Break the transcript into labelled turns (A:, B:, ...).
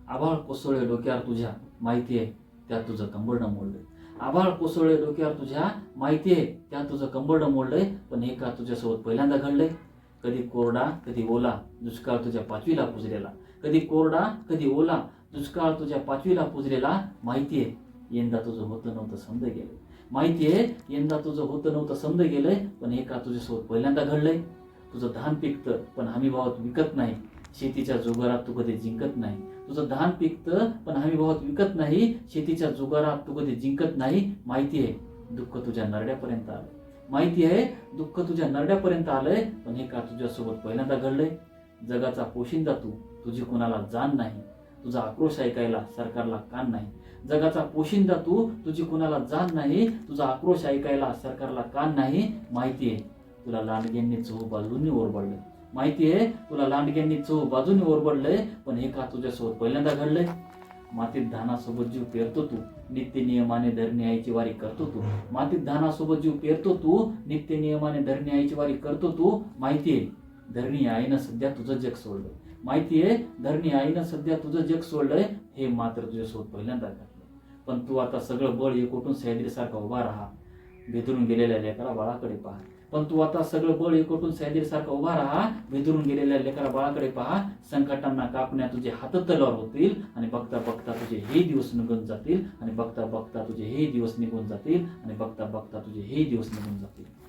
A: आभाळ कोसळले डोक्यावर तुझ्या, माहिती आहे त्यात तुझं कंबरडं मोडलंय. आभाळ कोसळले डोक्यावर तुझ्या, माहिती आहे त्यात तुझं कंबरडं मोडलंय. पण हे का तुझ्यासोबत पहिल्यांदा घडलंय? कधी कोरडा कधी ओला, दुष्काळ तुझ्या पाचवीला पुजलेला. कधी कोरडा कधी ओला, दुष्काळ तुझ्या पाचवीला पुजलेला. माहिती आहे यंदा तुझं होतं नव्हतं समज गेलं. माहिती आहे यंदा तुझं होतं नव्हतं समज गेलंय. पण हे का तुझ्यासोबत पहिल्यांदा घडलंय? तुझं धान पिकतं पण हमी भावात विकत नाही. शेतीच्या जुगारात तू कधी जिंकत नाही. तुझं धान पिकतं पण हमी भावात विकत नाही. शेतीच्या जुगारात तू कधी जिंकत नाही. माहिती आहे दुःख तुझ्या नरड्यापर्यंत आलं. माहिती आहे दुःख तुझ्या नरड्यापर्यंत आलंय. पण हे का तुझ्यासोबत पहिल्यांदा घडलंय? जगाचा पोशिंदा तू, तुझी कोणाला जाण नाही. तुझा आक्रोश ऐकायला सरकारला कान नाही. जगाचा पोशिंदा तू, तुझी कोणाला जाण नाही. तुझा आक्रोश ऐकायला सरकारला कान नाही. माहिती आहे तुला लांडग्यांनी चहू बाजूंनी ओरबडलंय. माहिती आहे तुला लांडग्यांनी चहू बाजूनी ओरबडलंय. पण हे का तुझ्यासोबत पहिल्यांदा घडलंय? मातीत धानासोबत जीव पेरतो तू, नित्य नियमाने धरणी आईची वारी करतो तू. मातीत धानासोबत जीव पेरतो तू, नित्य नियमाने धरणी आईची वारी करतो तू. माहिती आहे धरणी आईनं सध्या तुझं जग सोडलंय. माहिती आहे धरणी आईनं सध्या तुझं जग सोडलंय. हे मात्र तुझ्यासोबत पहिल्यांदा घडलंय. पण तू आता सगळं बळ एकवटून सह्याद्रीसारखा उभा राहा. भेदरून गेलेल्या लेकरा बाळाकडे पहा. पण तू आता सगळं बळ एकवटून सह्याद्रीसारखा उभा राहा. भेदरून गेलेल्या लेकरा बाळाकडे पहा. संकटांना कापण्या तुझे हात तलवार होतील. आणि बघता बघता तुझे हे दिवस निघून जातील. आणि बघता बघता तुझे हे दिवस निघून जातील. आणि बघता बघता तुझे हे दिवस निघून जातील.